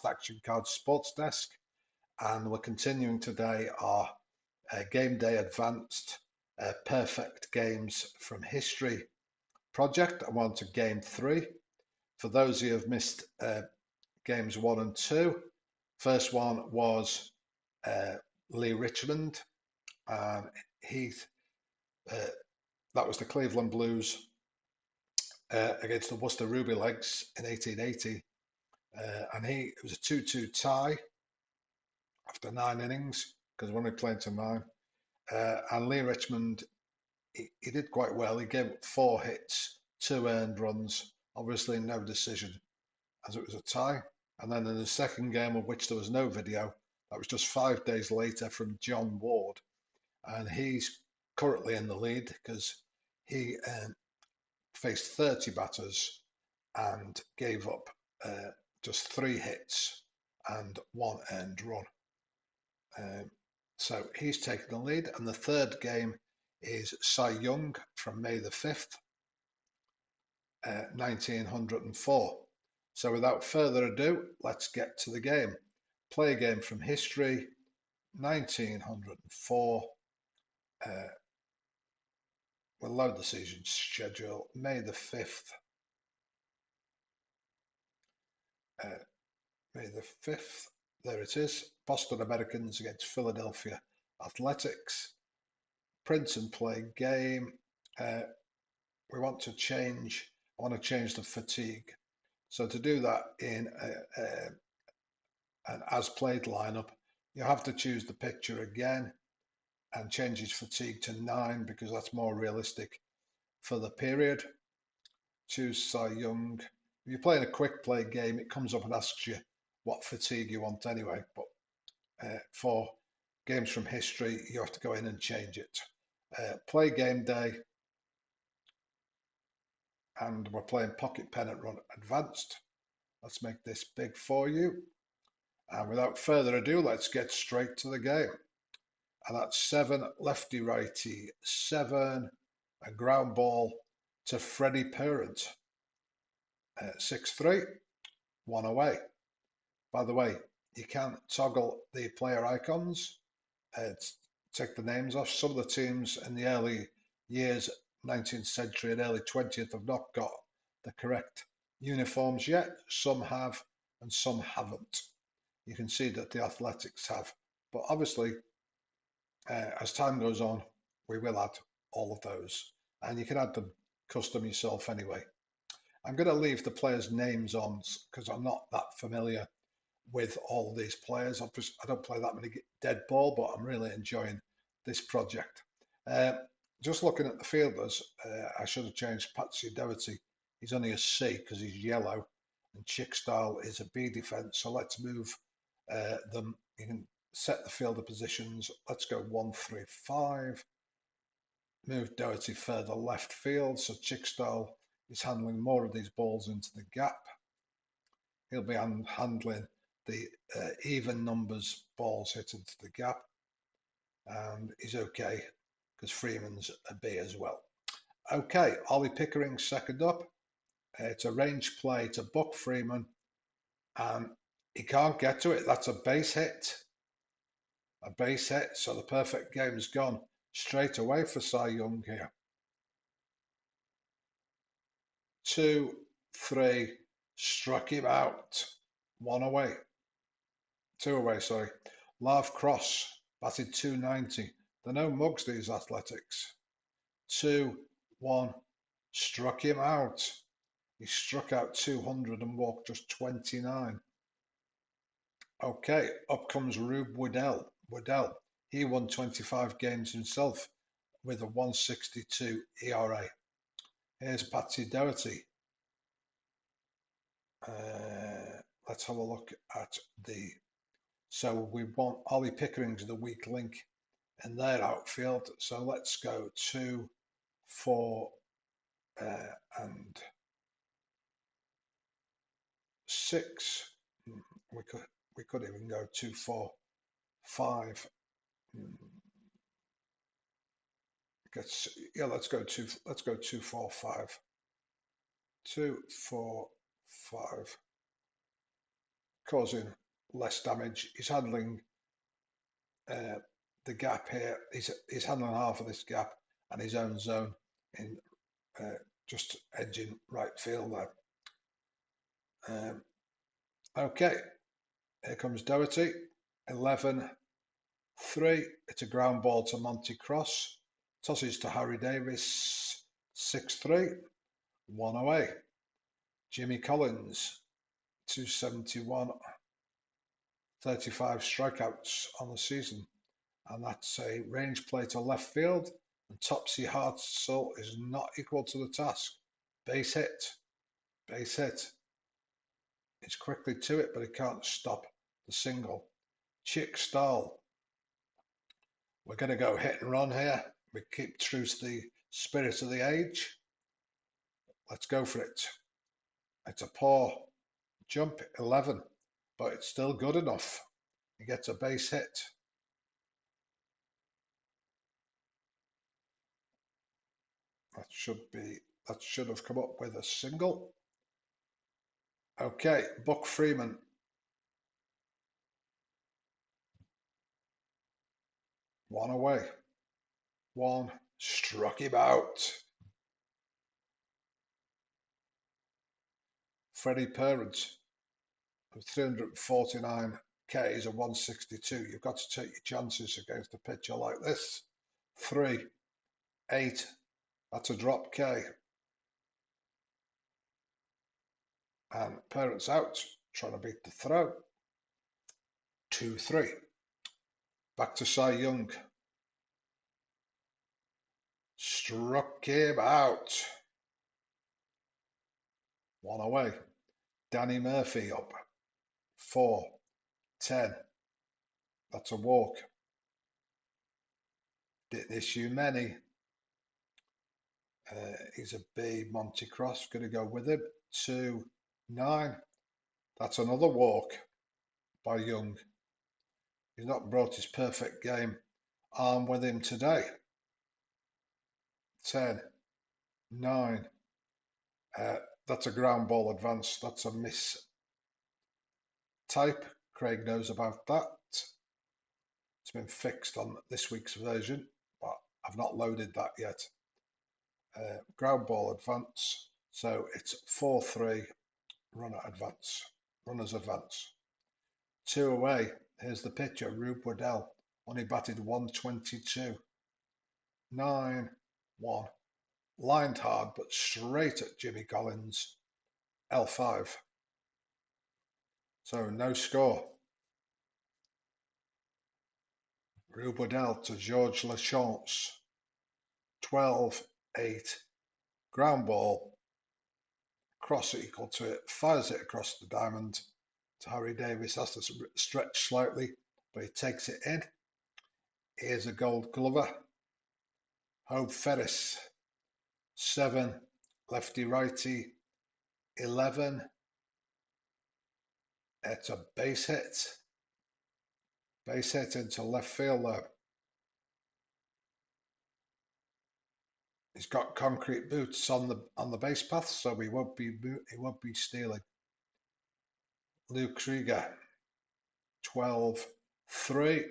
Fast Action Cards Sports Desk, and we're continuing today our Game Day Advanced Perfect Games from History project. I'm on to Game 3. For those of you who have missed Games 1 and 2, first one was Lee Richmond, and that was the Cleveland Blues against the Worcester Ruby Legs in 1880. And it was a 2-2 tie after 9 innings, because we're only playing to 9. And Lee Richmond, he did quite well. He gave 4 hits, 2 earned runs, obviously no decision, as it was a tie. And then in the second game, of which there was no video, that was just 5 days later, from John Ward. And he's currently in the lead because he faced 30 batters and gave up just 3 hits and 1 earned run. So he's taken the lead. And the third game is Cy Young from May the 5th, 1904. So without further ado, let's get to the game. Play a game from history, 1904. We'll load the season schedule, May the 5th. May the 5th, there it is. Boston Americans against Philadelphia Athletics. Print and play game. We want to change, I want to change the fatigue. So to do that in an as played lineup, you have to choose the picture again and change his fatigue to 9 because that's more realistic for the period. Choose Cy Young. If you're playing a quick play game, it comes up and asks you what fatigue you want anyway. But for games from history, you have to go in and change it. Play game day. And we're playing Pocket Pennant Run Advanced. Let's make this big for you. And without further ado, let's get straight to the game. And that's 7 lefty righty, 7, a ground ball to Freddie Parent. 6-3, 1 away. By the way, you can toggle the player icons, take the names off. Some of the teams in the early years, 19th century and early 20th, have not got the correct uniforms yet. Some have and some haven't. You can see that the Athletics have, but obviously as time goes on, we will add all of those, and you can add them custom yourself anyway. I'm going to leave the players' names on because I'm not that familiar with all of these players. I don't play that many dead ball, but I'm really enjoying this project. Just looking at the fielders, I should have changed Patsy Doherty. He's only a C because he's yellow, and Chickstyle is a B defense. So let's move them. You can set the fielder positions. Let's go 1-3-5. Move Doherty further left field, so Chickstyle is handling more of these balls into the gap. He'll be handling the even numbers balls hit into the gap, and he's okay because Freeman's a B as well. Okay, Ollie Pickering second up. It's a range play to Buck Freeman, and he can't get to it. That's a base hit. A base hit, so the perfect game's gone straight away for Cy Young here. 2-3, struck him out. 1 away. 2 away, sorry. Lav Cross batted 290. They're no mugs, these Athletics. 2-1, struck him out. He struck out 200 and walked just 29. Okay, up comes Rube Waddell. He won 25 games himself with a 1.62 ERA. Here's Patsy Doherty. Let's have a look at the... So we want Ollie Pickering's the weak link in their outfield. So let's go 2, 4, and 6. We could even go 2, 4, 5. Let's go 2, 4, 5. 2, 4, 5. causing less damage. He's handling the gap here. He's handling half of this gap and his own zone in just edging right field there. Okay, here comes Doherty. 11-3. It's a ground ball to Monty Cross. Tosses to Harry Davis. 6-3. 1 away. Jimmy Collins. 271. 35 strikeouts on the season. And that's a range play to left field. And Topsy Hartzell is not equal to the task. Base hit. Base hit. It's quickly to it, but he can't stop the single. Chick Stahl. We're going to go hit and run here. We keep true to the spirit of the age. Let's go for it. It's a poor jump, 11, but it's still good enough. He gets a base hit. That should have come up with a single. Okay, Buck Freeman. One away. One struck him out. Freddie Parents with 349 Ks and 162. You've got to take your chances against a pitcher like this. 3, 8. That's a drop K. And Parents out, trying to beat the throw. 2-3. Back to Cy Young. Struck him out. One away. Danny Murphy up. 4, 10. That's a walk. Didn't issue many. He's a B. Monty Cross. Going to go with him. 2, 9. That's another walk by Young. He's not brought his perfect game arm with him today. 10, 9. That's a ground ball advance. That's a miss type. Craig knows about that. It's been fixed on this week's version, but I've not loaded that yet. Ground ball advance. So it's 4-3 runners advance. 2 away. Here's the pitcher, Rube Waddell. Only batted 122. 9-1. Lined hard, but straight at Jimmy Collins. L5. So no score. Rube Waddell to George Lachance. 12-8. Ground ball. Cross equal to it. Fires it across the diamond to Harry Davis. Has to stretch slightly, but he takes it in. Here's a Gold Glover. Hope Ferris. 7. Lefty righty. 11. It's a base hit. Base hit into left field there. He's got concrete boots on the base path, so he won't be stealing. Luke Krieger. 12-3.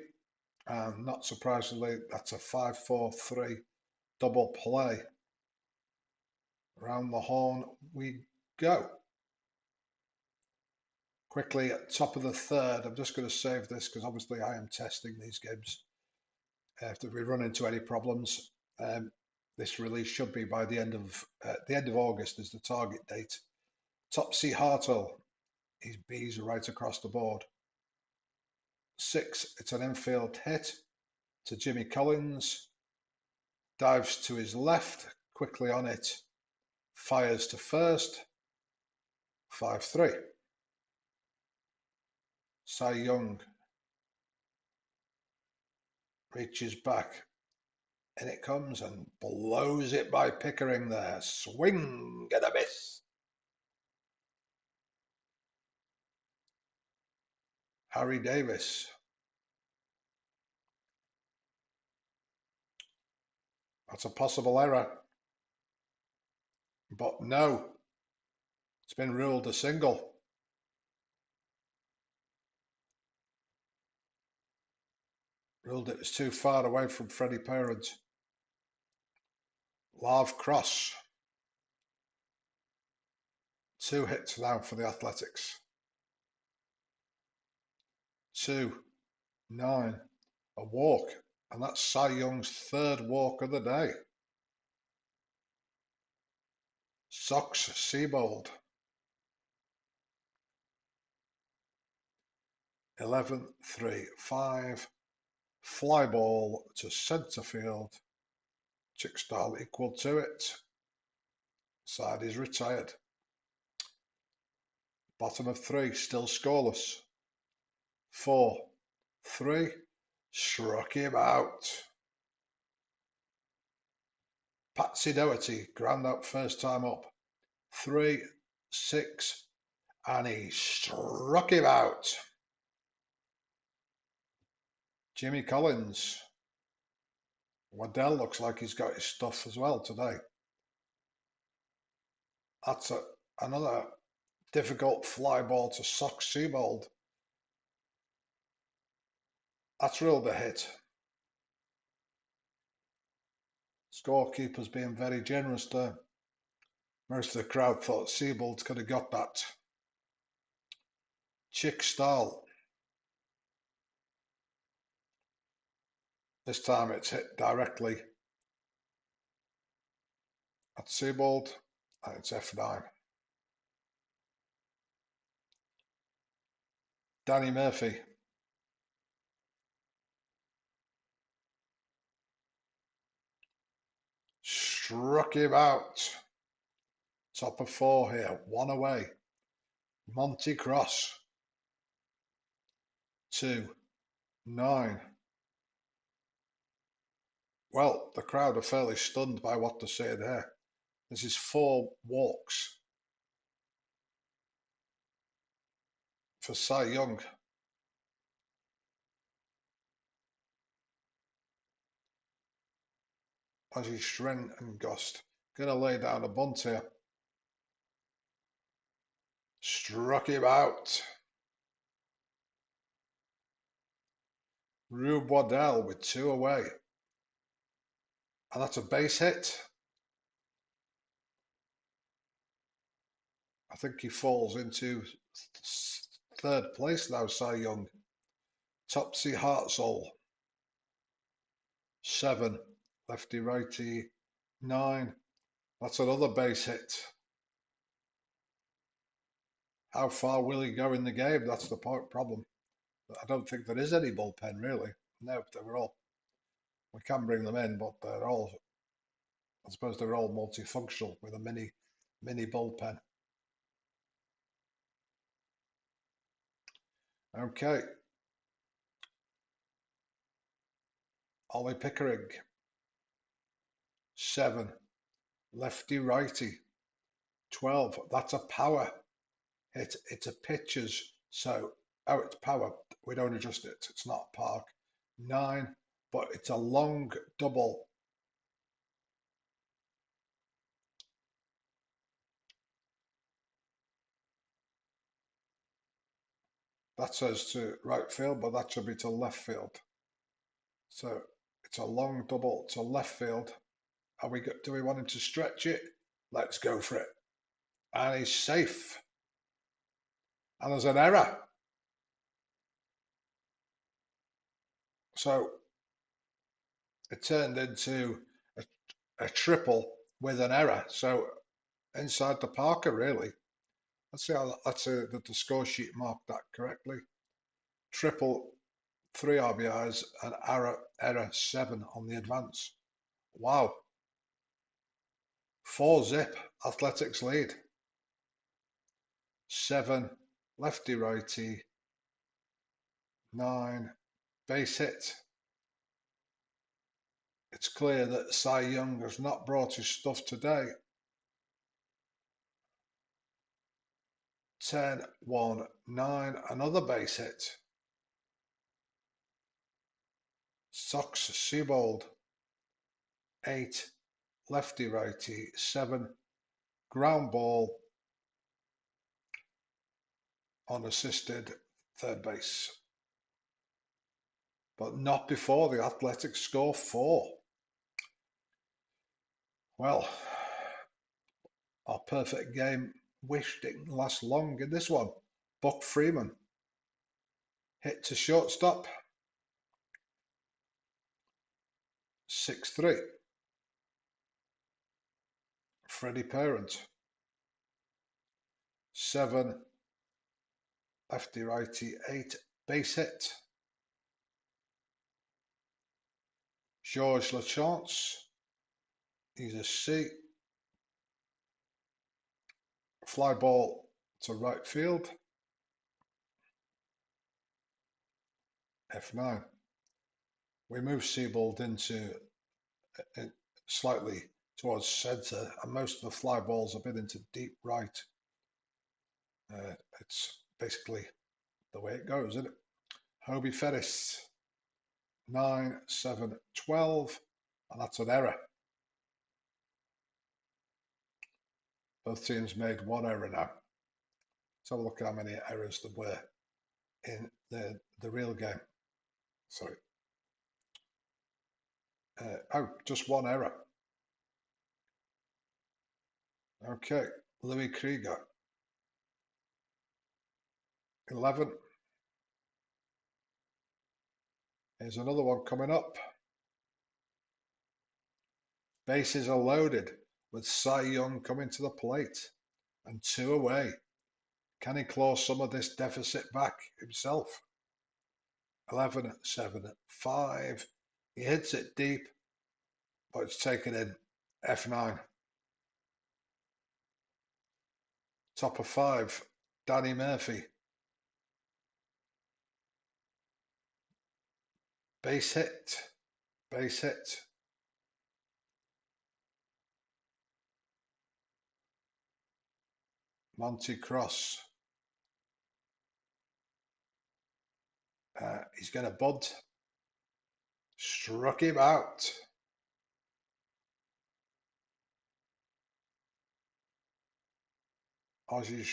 And not surprisingly, that's a 5-4-3 double play. Round the horn we go. Quickly at top of the third, I'm just going to save this because obviously I am testing these games. If we run into any problems, this release should be by the end of August is the target date. Topsy Hartzell, his B's are right across the board. 6, it's an infield hit to Jimmy Collins. Dives to his left, quickly on it. Fires to first. 5-3. Cy Young reaches back. And it comes and blows it by Pickering there. Swing and a miss. Harry Davis. That's a possible error. But no. It's been ruled a single. Ruled it was too far away from Freddie Parent. Live cross. 2 hits now for the Athletics. 2, 9, a walk, and that's Cy Young's 3rd walk of the day. Sox Seabold. 11, 3, 5. Fly ball to centre field. Chickstall equal to it. Side is retired. Bottom of 3, still scoreless. 4, 3. Struck him out. Patsy Doherty, ground out first time up. 3, 6, and he struck him out. Jimmy Collins. Waddell looks like he's got his stuff as well today. That's another difficult fly ball to Sox Seabold. That's ruled a hit. Scorekeeper's being very generous there. Most of the crowd thought Seabold could have got that. Chickstall. This time it's hit directly at Seabold, and it's F9. Danny Murphy. Struck him out. Top of 4 here, 1 away. Monty Cross. 2, 9. Well, the crowd are fairly stunned by what to say there. This is 4 walks for Cy Young. Ozzie Stren and Gost. Going to lay down a bunt here. Struck him out. Rube Waddell with 2 away. And that's a base hit. I think he falls into 3rd place now, Cy Young. Topsy Hartzell. 7, lefty righty. 9. That's another base hit. How far will he go in the game? That's the problem. I don't think there is any bullpen really. No, they're all. We can bring them in, but they're all. I suppose they're all multifunctional with a mini bullpen. Okay. Ollie Pickering. 7, lefty righty. 12. That's a power hit. It's a pitcher's, so it's power. We don't adjust it. It's not park. 9, but it's a long double. That says to right field, but that should be to left field. So it's a long double to left field. Do we want him to stretch it? Let's go for it. And he's safe. And there's an error. So it turned into a triple with an error. So inside the Parker, really. Let's see that the score sheet marked that correctly. Triple, 3 RBIs, and error 7 on the advance. Wow. 4-zip, Athletics lead. 7, lefty righty. 9, base hit. It's clear that Cy Young has not brought his stuff today. 10, 1, 9, another base hit. Sox Seabold. 8, lefty righty. 7, ground ball, unassisted, 3rd base. but not before the Athletics score 4. Well, our perfect game wish didn't last long in this one. Buck Freeman hit to shortstop, 6-3. Freddie Parent, 7, lefty righty 8, base hit. Georges Lachance, he's a C. Fly ball to right field, F9. We move Seabold into slightly towards centre, and most of the fly balls have been into deep right. It's basically the way it goes, isn't it? Hobie Ferris, 9, 7, 12, and that's an error. Both teams made one error now. Let's have a look at how many errors there were in the real game. Sorry. Just one error. Okay, Louis Krieger, 11. Here's another one coming up. Bases are loaded with Cy Young coming to the plate and 2 away. Can he claw some of this deficit back himself? 11, 7, 5. He hits it deep, but it's taken in. F9. Top of 5, Danny Murphy. Base hit, base hit. Monty Cross. He's going to bunt. Struck him out. Ozzy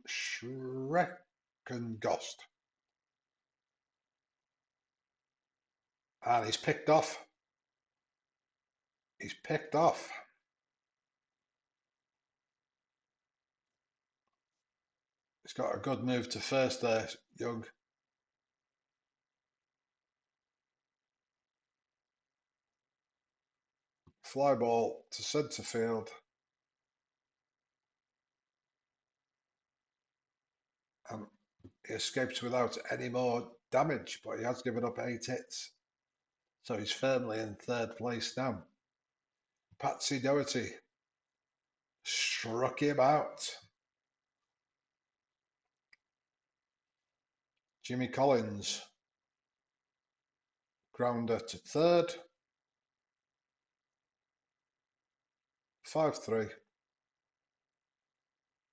Schreckengost. And he's picked off. He's picked off. He's got a good move to first there, Young. Fly ball to centre field. And he escapes without any more damage, but he has given up 8 hits. So he's firmly in 3rd place now. Patsy Doherty struck him out. Jimmy Collins, grounder to 3rd. 5-3.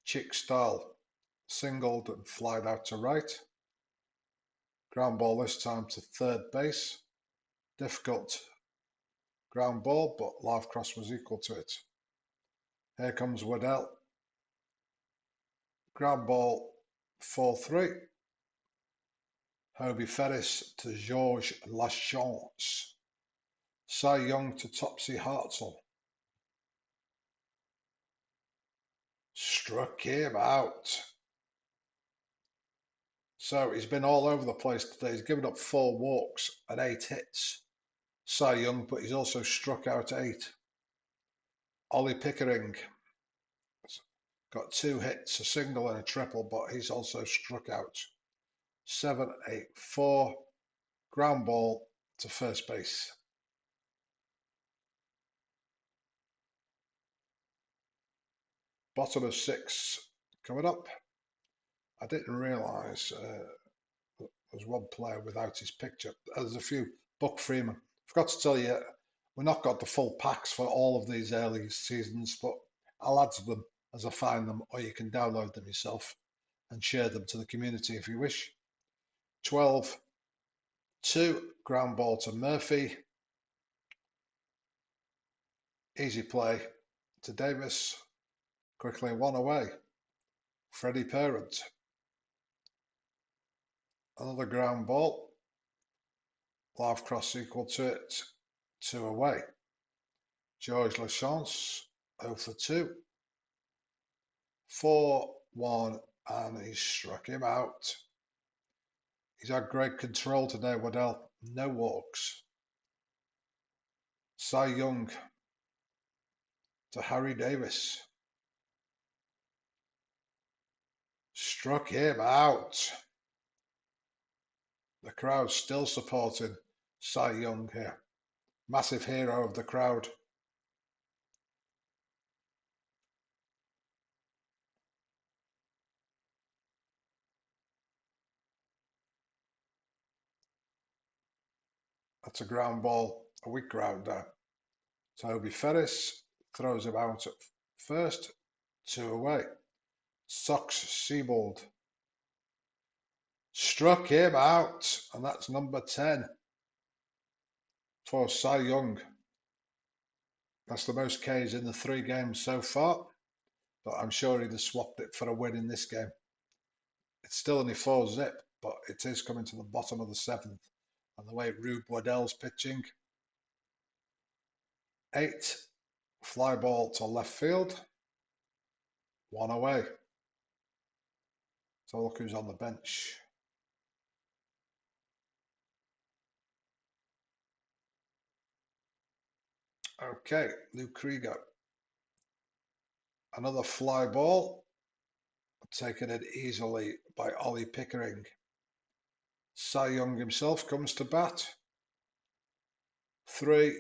Chick Stahl singled and flied out to right. Ground ball this time to 3rd base. Difficult ground ball, but live cross was equal to it. Here comes Waddell. Ground ball 4-3. Hobie Ferris to Georges Lachance. Cy Young to Topsy Hartzell. Struck him out. So he's been all over the place today. He's given up 4 walks and 8 hits. Cy Young, but he's also struck out 8. Ollie Pickering got 2 hits, a single and a triple, but he's also struck out. 7-8-4. Ground ball to first base. Bottom of 6 coming up. I didn't realise there's one player without his picture. There's a few. Buck Freeman. Forgot to tell you, we've not got the full packs for all of these early seasons, but I'll add to them as I find them, or you can download them yourself and share them to the community if you wish. 12-2, ground ball to Murphy. Easy play to Davis. Quickly 1 away. Freddie Parent. Another ground ball. Live cross equal to it. 2 away. George Lachance, 0 for 2. 4-1, and he struck him out. He's had great control today, Waddell. No walks. Cy Young to Harry Davis. Struck him out. The crowd still supporting Cy Young here. Massive hero of the crowd. That's a ground ball, a weak grounder. Toby Ferris throws him out at first. 2 away. Sox Siebold struck him out, and that's number 10 for Cy Young. That's the most Ks in the 3 games so far, but I'm sure he'd have swapped it for a win in this game. It's still only 4-zip, but it is coming to the bottom of the 7th. And the way Rube Waddell's pitching. 8, fly ball to left field. 1 away. So look who's on the bench. Okay, Luke Krieger. Another fly ball. Taken it easily by Ollie Pickering. Cy Young himself comes to bat. 3.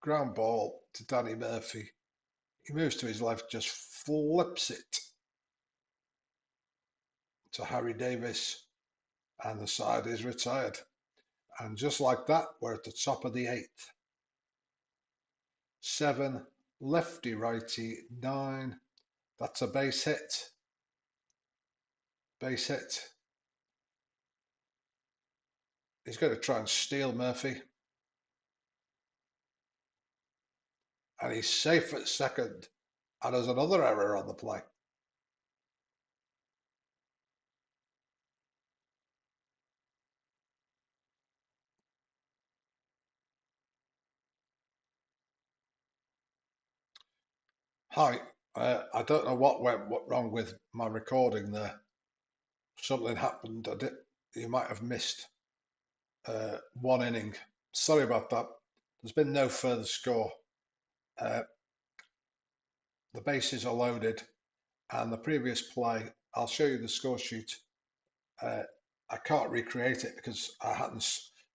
Ground ball to Danny Murphy. He moves to his left, just flips it to Harry Davis, and the side is retired. And just like that, we're at the top of the 8th. 7, lefty righty, 9. That's a base hit. Base hit. He's going to try and steal Murphy. And he's safe at second. And there's another error on the play. Hi, I don't know what went wrong with my recording there. Something happened. You might have missed 1 inning. Sorry about that. There's been no further score. The bases are loaded, and the previous play, I'll show you the score sheet. I can't recreate it because I hadn't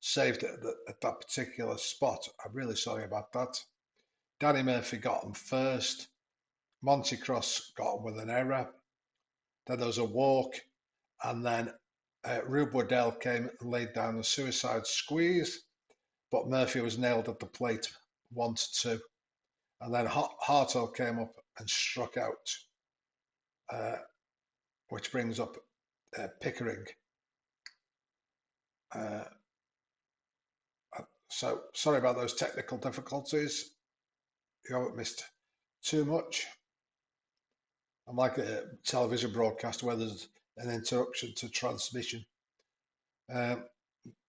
saved it at that particular spot. I'm really sorry about that. Danny Murphy got him first. Monty Cross got him with an error. Then there was a walk, and then Rube Waddell came and laid down a suicide squeeze, but Murphy was nailed at the plate 1-2. And then Hartel came up and struck out, which brings up Pickering. So sorry about those technical difficulties. You haven't missed too much. I'm like a television broadcast where there's an interruption to transmission.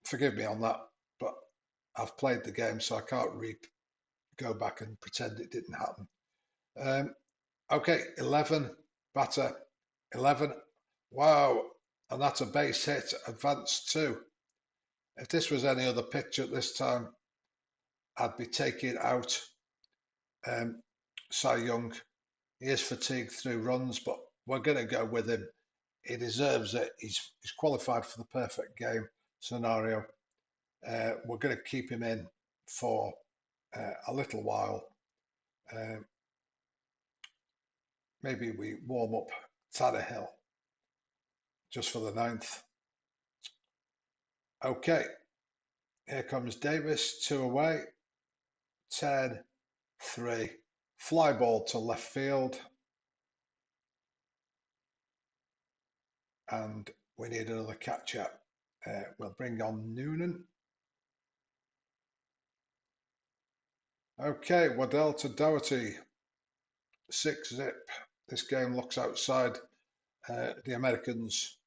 Forgive me on that, but I've played the game, so I can't go back and pretend it didn't happen. Okay, 11, batter, 11. Wow, and that's a base hit, advanced 2. If this was any other pitch at this time, I'd be taking out Cy Young. He is fatigued through runs, but we're going to go with him. He deserves it. He's qualified for the perfect game scenario. We're going to keep him in for a little while. Maybe we warm up Tannehill just for the 9th. Okay, here comes Davis, 2 away, 10-3, fly ball to left field, and we need another catcher. We'll bring on Noonan. Okay, Waddell to Doherty, 6-zip. This game looks outside the Americans'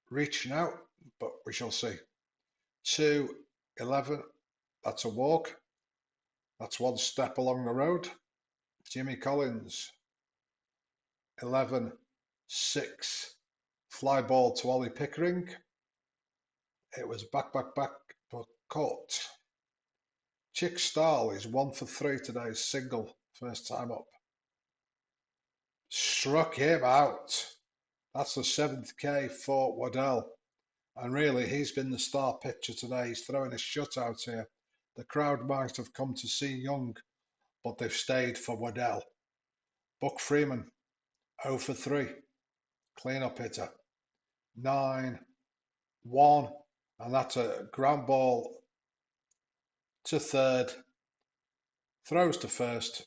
reach now. but we shall see. 2, 11, that's a walk. That's one step along the road. Jimmy Collins, 11, 6, fly ball to Ollie Pickering. It was back, but caught. Chick Stahl is 1 for 3 today, single, first time up. Struck him out. That's the 7th K for Waddell. And really, he's been the star pitcher today. He's throwing a shutout here. The crowd might have come to see Young, but they've stayed for Waddell. Buck Freeman, 0 for 3. Clean-up hitter. 9, 1. And that's a ground ball to third. Throws to first.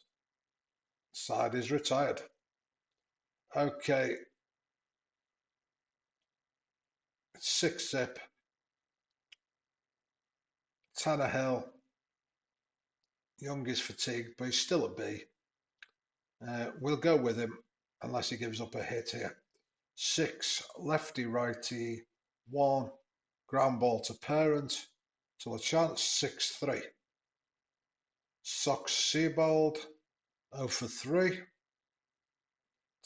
Side is retired. Okay. 6 zip. Tannehill. Young is fatigued, but he's still a B. We'll go with him unless he gives up a hit here. 6, lefty righty. 1, ground ball to parent. To a chance, 6-3. Sox Seabold, 0 for 3.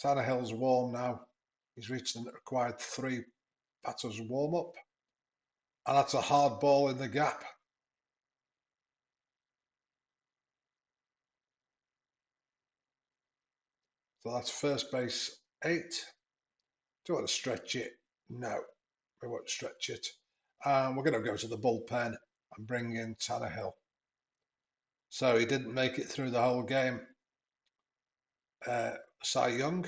Tannehill's warm now. He's reached the required 3 batters warm up. And that's a hard ball in the gap. So that's first base 8. Do you want to stretch it? No, we won't stretch it. We're going to go to the bullpen and bring in Tannehill. So he didn't make it through the whole game. Cy Young.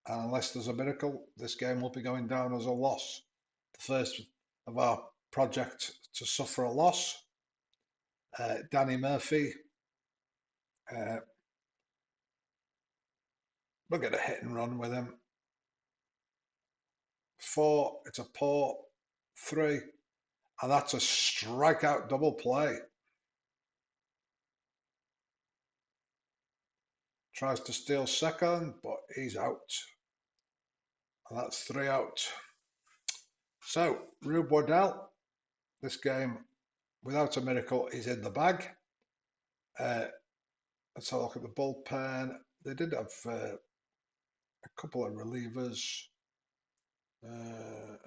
And unless there's a miracle, this game will be going down as a loss. The first of our project to suffer a loss. Danny Murphy. We'll get a hit and run with him. 4, it's a poor. 3, and that's a strikeout double play. Tries to steal second, but he's out. And that's 3 out. So, Rube Waddell, this game, without a miracle, is in the bag. Let's have a look at the bullpen. They did have a couple of relievers.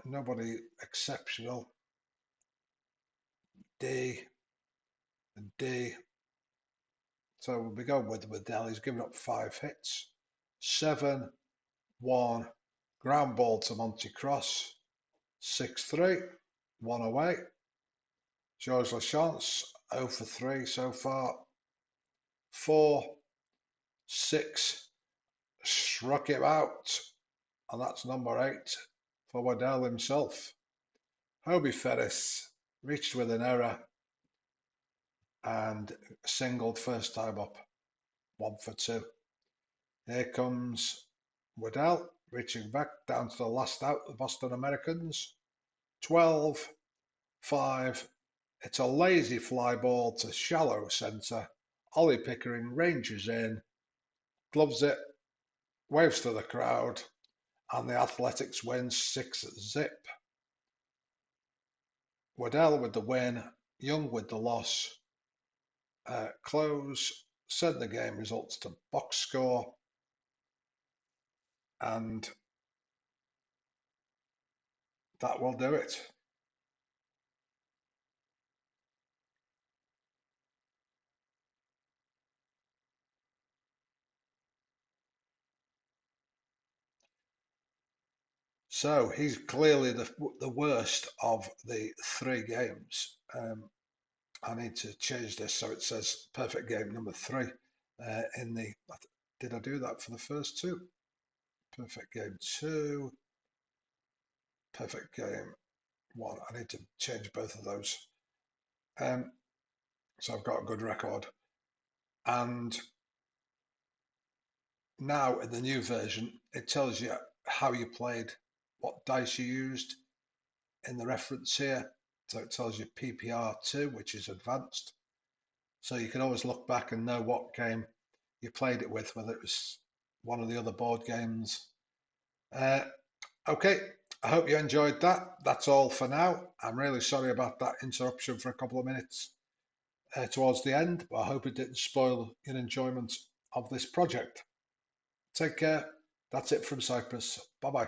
Nobody exceptional. D and D. So we'll be going with Waddell. He's given up 5 hits. 7, 1. Ground ball to Monty Cross. 6-3. 1 away. George LaChance, 0 for 3 so far. 4, 6. Struck him out. And that's number 8 for Waddell himself. Hobie Ferris reached with an error and singled first time up. 1 for 2. Here comes Waddell reaching back down to the last out, the Boston Americans. 12, 5. It's a lazy fly ball to shallow centre. Ollie Pickering ranges in, gloves it, waves to the crowd, and the Athletics win 6-0. Waddell with the win, Young with the loss. Close, send the game results to box score, and that will do it. So he's clearly the worst of the 3 games. I need to change this so it says perfect game number 3 in the. Did I do that for the first 2? Perfect game 2. Perfect game 1. I need to change both of those. So I've got a good record. And now in the new version, it tells you how you played, what dice you used in the reference here. So it tells you PPR2, which is advanced. So you can always look back and know what game you played it with, whether it was one of the other board games. Okay, I hope you enjoyed that. That's all for now. I'm really sorry about that interruption for a couple of minutes towards the end, but I hope it didn't spoil your enjoyment of this project. Take care. That's it from Cyprus. Bye bye.